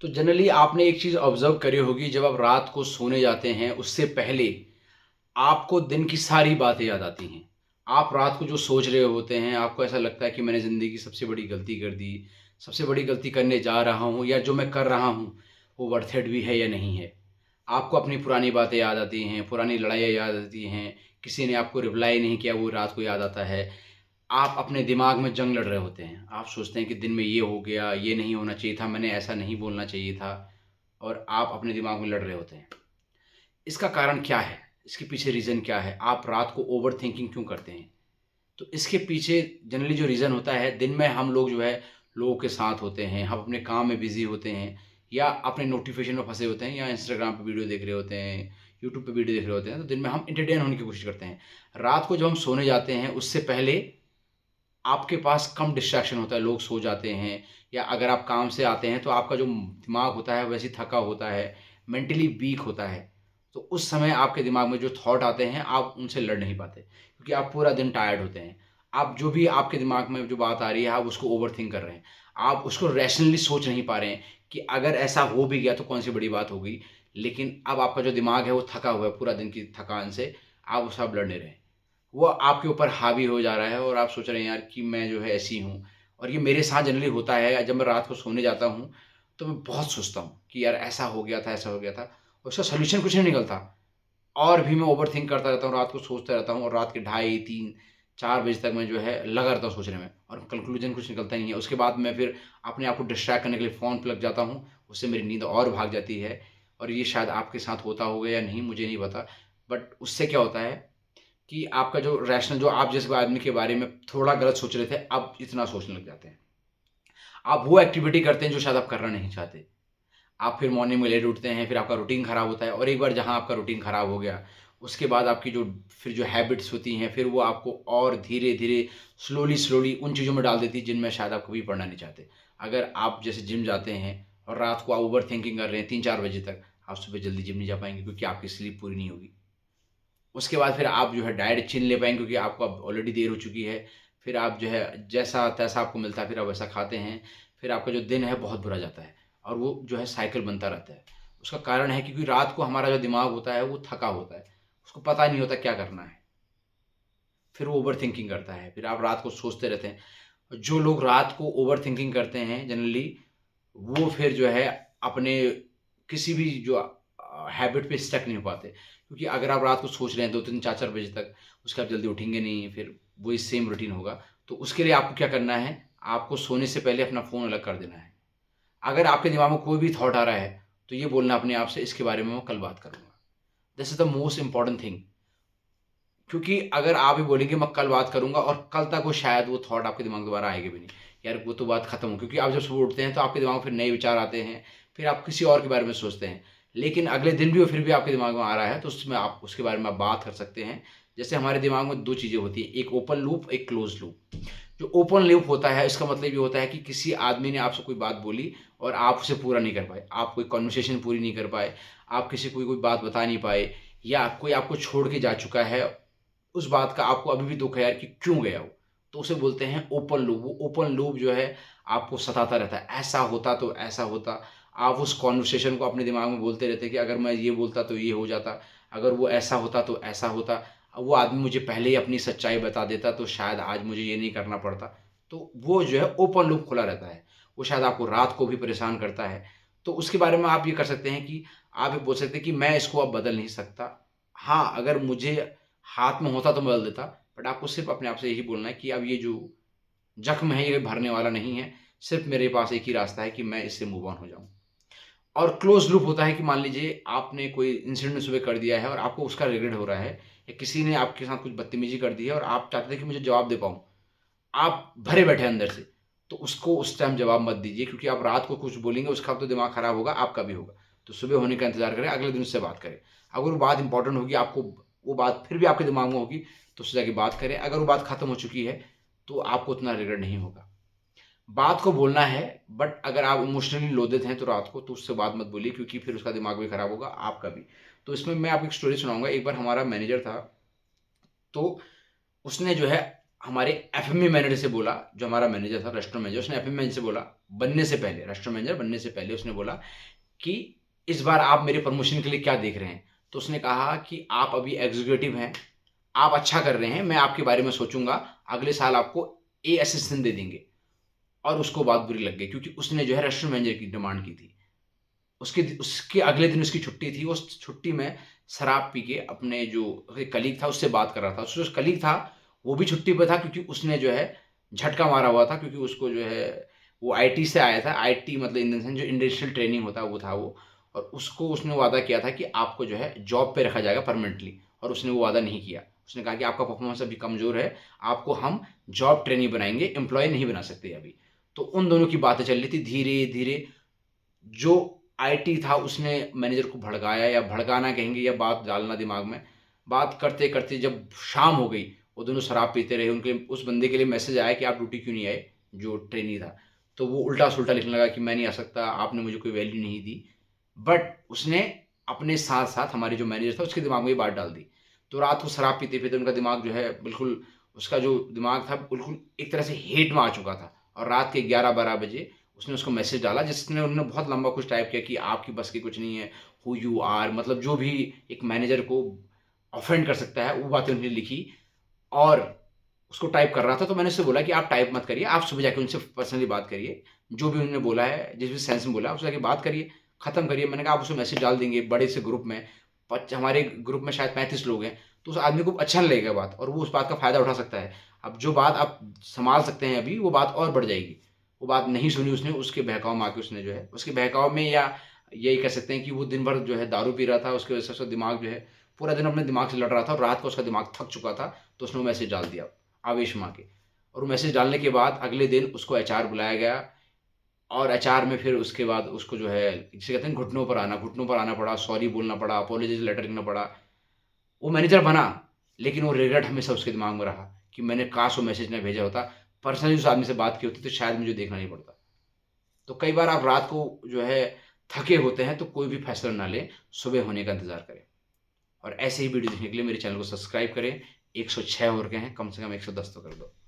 तो जनरली आपने एक चीज़ ऑब्ज़र्व करी होगी, जब आप रात को सोने जाते हैं उससे पहले आपको दिन की सारी बातें याद आती हैं। आप रात को जो सोच रहे होते हैं, आपको ऐसा लगता है कि मैंने ज़िंदगी की सबसे बड़ी गलती कर दी, सबसे बड़ी गलती करने जा रहा हूँ या जो मैं कर रहा हूँ, वो वर्थ इट भी है या नहीं है। आपको अपनी पुरानी बातें याद आती हैं, पुरानी लड़ाइयाँ याद आती हैं, किसी ने आपको रिप्लाई नहीं किया, वो रात को याद आता है। आप अपने दिमाग में जंग लड़ रहे होते हैं। आप सोचते हैं कि दिन में ये हो गया, ये नहीं होना चाहिए था, मैंने ऐसा नहीं बोलना चाहिए था और आप अपने दिमाग में लड़ रहे होते हैं। इसका कारण क्या है? इसके पीछे रीज़न क्या है? आप रात को ओवरथिंकिंग क्यों करते हैं? तो इसके पीछे जनरली जो रीज़न होता है, दिन में हम लोग जो है लोगों के साथ होते हैं, हम अपने काम में बिज़ी होते हैं या अपने नोटिफ़िकेशन में फँसे होते हैं या इंस्टाग्राम पे वीडियो देख रहे होते हैं, यूट्यूब पे वीडियो देख रहे होते हैं, तो दिन में हम एंटरटेन होने की कोशिश करते हैं। रात को जब हम सोने जाते हैं, उससे पहले आपके पास कम डिस्ट्रैक्शन होता है, लोग सो जाते हैं या अगर आप काम से आते हैं तो आपका जो दिमाग होता है वैसे ही थका होता है, मेंटली वीक होता है। तो उस समय आपके दिमाग में जो थॉट आते हैं आप उनसे लड़ नहीं पाते क्योंकि आप पूरा दिन टायर्ड होते हैं। आप जो भी आपके दिमाग में जो बात आ रही है आप उसको ओवरथिंक कर रहे हैं। आप उसको रैशनली सोच नहीं पा रहे हैं कि अगर ऐसा हो भी गया तो कौन-सी बड़ी बात हो गई। लेकिन अब आपका जो दिमाग है वो थका हुआ है पूरा दिन की थकान से, आप उससे अब लड़ नहीं रहे हैं। वो आपके ऊपर हावी हो जा रहा है और आप सोच रहे हैं यार कि मैं जो है ऐसी हूँ और ये मेरे साथ जनरली होता है जब मैं रात को सोने जाता हूँ तो मैं बहुत सोचता हूँ कि यार ऐसा हो गया था ऐसा हो गया था उसका सोल्यूशन कुछ नहीं निकलता और भी मैं ओवर थिंक करता रहता हूँ रात को सोचता रहता हूँ और रात के 2:30 3 4 बजे तक मैं जो है लगा रहता हूँ सोचने में और कंक्लूजन कुछ निकलता ही नहीं है उसके बाद मैं फिर अपने आप को डिस्ट्रैक्ट करने के लिए फ़ोन पे लग जाता हूँ उससे मेरी नींद और भाग जाती है और ये शायद आपके साथ होता होगा या नहीं मुझे नहीं पता बट उससे क्या होता है कि आपका जो रैशनल जो आप जिस आदमी के बारे में थोड़ा गलत सोच रहे थे, आप इतना सोचने लग जाते हैं। आप वो एक्टिविटी करते हैं जो शायद आप करना नहीं चाहते। आप फिर मॉर्निंग में लेट उठते हैं, फिर आपका रूटीन खराब होता है और एक बार जहाँ आपका रूटीन खराब हो गया, उसके बाद आपकी जो फिर जो हैबिट्स होती हैं, फिर वो आपको और धीरे-धीरे, स्लोली-स्लोली उन चीज़ों में डाल देती है जिनमें शायद आप कभी पड़ना नहीं चाहते। अगर आप जैसे जिम जाते हैं और रात को आप ओवरथिंकिंग कर रहे हैं 3-4 बजे तक, आप सुबह जल्दी जिम नहीं जा पाएँगे क्योंकि आपकी स्लीप पूरी नहीं होगी। उसके बाद फिर आप जो है डाइट अच्छी नहीं ले पाएँगे क्योंकि आपको अब ऑलरेडी देर हो चुकी है। फिर आप जो है जैसा-तैसा आपको मिलता है फिर आप वैसा खाते हैं। फिर आपका जो दिन है बहुत बुरा जाता है और वो जो है साइकिल बनता रहता है। उसका कारण है क्योंकि रात को हमारा जो दिमाग होता है वो थका होता है। उसको पता नहीं होता क्या करना है। फिर वो ओवरथिंकिंग करता है। फिर आप रात को सोचते रहते हैं। जो लोग रात को ओवरथिंकिंग करते हैं जनरली वो फिर जो है अपने किसी भी जो हैबिट पे स्टक नहीं हो पाते। क्योंकि अगर आप रात को सोच रहे हैं 2-3 4-4 बजे तक, उसके बाद जल्दी उठेंगे नहीं, फिर वही सेम रूटीन होगा। तो उसके लिए आपको क्या करना है, आपको सोने से पहले अपना फ़ोन अलग कर देना है। अगर आपके दिमाग में कोई भी थॉट आ रहा है, तो ये बोलना अपने आप से इसके बारे में मैं कल बात करूँगा। This is the most important thing. क्योंकि अगर आप ही बोलेंगे मैं कल बात करूँगा और कल तक वो शायद वो थॉट आपके दिमाग में दोबारा आएगा भी नहीं। यार वो तो बात खत्म हो क्योंकि आप जब सुबह उठते हैं तो आपके दिमाग में फिर नए विचार आते हैं, फिर आप किसी और के बारे में सोचते हैं। लेकिन अगले दिन भी वो फिर भी आपके दिमाग में आ रहा है तो उसमें आप उसके बारे में आप बात कर सकते हैं। जैसे हमारे दिमाग में 2 चीज़ें होती हैं, एक ओपन लूप, एक क्लोज़ लूप। जो ओपन लूप होता है इसका मतलब ये होता है कि किसी आदमी ने आपसे कोई बात बोली और आप उसे पूरा नहीं कर पाए। आप कोई कन्वर्सेशन पूरी नहीं कर पाए, आप किसी को कोई बात बता नहीं पाए या कोई आपको छोड़ के जा चुका है उस बात का आपको अभी भी दुःख है यार कि क्यों गया वो? तो उसे बोलते हैं ओपन लूप। वो ओपन लूप जो है आपको सताता रहता है, ऐसा होता तो ऐसा होता। आप उस कन्वर्सेशन को अपने दिमाग में बोलते रहते हैं कि अगर मैं ये बोलता तो ये हो जाता, अगर वो ऐसा होता तो ऐसा होता, वो आदमी मुझे पहले ही अपनी सच्चाई बता देता तो शायद आज मुझे ये नहीं करना पड़ता। तो वो जो है ओपन लूप खुला रहता है। वो शायद आपको रात को भी परेशान करता है। तो उसके बारे में आप ये कर सकते हैं कि आप ये बोल सकते हैं कि मैं इसको अब बदल नहीं सकता। हाँ, अगर मुझे हाथ में होता तो मैं बदल देता, बट आपको सिर्फ़ अपने आप से यही बोलना है कि अब ये जो ज़ख्म है ये भरने वाला नहीं है, सिर्फ़ मेरे पास एक ही रास्ता है कि मैं इससे मूव ऑन हो जाऊँ। और क्लोज़ लूप होता है कि मान लीजिए आपने कोई इंसिडेंट सुबह कर दिया है और आपको उसका रिग्रेट हो रहा है या किसी ने आपके साथ कुछ बदतमीज़ी कर दी है और आप चाहते थे कि मुझे जवाब दे पाऊँ। आप भरे बैठे हैं अंदर से, तो उसको उस टाइम जवाब मत दीजिए क्योंकि आप रात को कुछ बोलेंगे उसका तो दिमाग खराब होगा, आपका भी होगा। तो सुबह होने का इंतज़ार करें, अगले दिन उससे बात करें। अगर वो बात इम्पोर्टेंट होगी आपको वो बात फिर भी आपके दिमाग में होगी, तो उससे जाके बात करें। अगर वो बात खत्म हो चुकी है, तो आपको उतना रिग्रेट नहीं होगा। बात को बोलना है, बट अगर आप इमोशनली लोडेड हैं तो रात को तो उससे बात मत बोलिए क्योंकि फिर उसका दिमाग भी खराब होगा, आपका भी। तो इसमें मैं आपको एक स्टोरी सुनाऊँगा। एक बार हमारा मैनेजर था, तो उसने जो है हमारे एफएमई मैनेजर से बोला, जो हमारा मैनेजर था, रेस्टोरेंट मैनेजर, उसने एफएमई मैनेजर से बोला, बनने से पहले, रेस्टोरेंट मैनेजर बनने से पहले उसने बोला कि इस बार आप मेरे प्रमोशन के लिए क्या देख रहे हैं? तो उसने कहा कि आप अभी एग्जीक्यूटिव हैं, आप अच्छा कर रहे हैं, मैं आपके बारे में सोचूँगा, अगले साल आपको ए असिस्टेंट दे देंगे। और उसको बात बुरी लग गई, क्योंकि उसने जो है रेस्टोरेंट मैनेजर की डिमांड की थी। उसके अगले दिन उसकी छुट्टी थी, उस छुट्टी में शराब पी के अपने जो कलीग था उससे बात कर रहा था। जो कलीग था वो भी छुट्टी पे था, क्योंकि उसने जो है झटका मारा हुआ था, क्योंकि उसको जो है वो आईटी से आया था। आईटी मतलब इन द सेंस जो इंडस्ट्रियल ट्रेनिंग होता है वो था वो। और उसको उसने वादा किया था कि आपको जो है जॉब पे रखा जाएगा परमानेंटली, और उसने वो वादा नहीं किया। उसने कहा कि आपका परफॉर्मेंस अभी कमज़ोर है, आपको हम जॉब ट्रेनी बनाएँगे, एम्प्लॉयी नहीं बना सकते अभी। तो उन दोनों की बातें चल रही थी। धीरे-धीरे जो आईटी था उसने मैनेजर को भड़काया, या भड़काना कहेंगे, या बात डालना दिमाग में। बात करते-करते जब शाम हो गई, वो दोनों शराब पीते रहे। उनके उस बंदे के लिए मैसेज आया कि आप ड्यूटी क्यों नहीं आए, जो ट्रेनी था। तो वो उल्टा-सुल्टा लिखने लगा कि मैं नहीं आ सकता, आपने मुझे कोई वैल्यू नहीं दी। बट उसने अपने साथ-साथ हमारे जो मैनेजर था उसके दिमाग में ये बात डाल दी। तो रात को शराब पीते-पीते उनका दिमाग जो है बिल्कुल, उसका जो दिमाग था बिल्कुल एक तरह से हेट में आ चुका था। और रात के 11-12 बजे उसने उसको मैसेज डाला, जिसने उन्होंने बहुत लंबा कुछ टाइप किया कि आपकी बस की कुछ नहीं है, हू यू आर, मतलब जो भी एक मैनेजर को ऑफेंड कर सकता है, वो बातें उन्होंने लिखी। और उसको टाइप कर रहा था, तो मैंने उससे बोला कि आप टाइप मत करिए, आप सुबह जाके उनसे पर्सनली बात करिए। जो भी उन्होंने बोला है, जिस भी सेंस में बोला है, उससे जाके बात करिए, खत्म करिए। मैंने कहा आप उसको मैसेज डाल देंगे बड़े से ग्रुप में, हमारे ग्रुप में शायद 35 लोग हैं, तो उस आदमी को अच्छा नहीं लगेगा बात, और वो उस बात का फ़ायदा उठा सकता है। अब जो बात आप सँभाल सकते हैं अभी, वो बात और बढ़ जाएगी। वो बात नहीं सुनी उसने, उसके बहकाव में आके उसने जो है, उसके बहकाव में, या यही कह सकते हैं कि वो दिन भर जो है दारू पी रहा था, उसकी वजह से उसका दिमाग जो है पूरा दिन अपने दिमाग से लड़ रहा था, और रात को उसका दिमाग थक चुका था, तो उसने वो मैसेज डाल दिया आवेश में आके। और वो मैसेज डालने के बाद अगले दिन उसको एचआर बुलाया गया, और एचआर में फिर उसके बाद उसको जो है, जिसे कहते हैं घुटनों पर आना पड़ा, सॉरी बोलना पड़ा, अपॉलॉजी लेटर लिखना पड़ा। वो मैनेजर बना, लेकिन वो रिग्रेट हमेशा उसके दिमाग में रहा कि मैंने काश वो मैसेज ना भेजा होता, पर्सनली उस आदमी से बात की होती तो शायद मुझे देखना नहीं पड़ता। तो कई बार आप रात को जो है थके होते हैं, तो कोई भी फैसला ना लें, सुबह होने का इंतज़ार करें। और ऐसे ही वीडियो देखने के लिए मेरे चैनल को सब्सक्राइब करें। 106 हो रखे हैं, कम से कम 110 तो कर दो।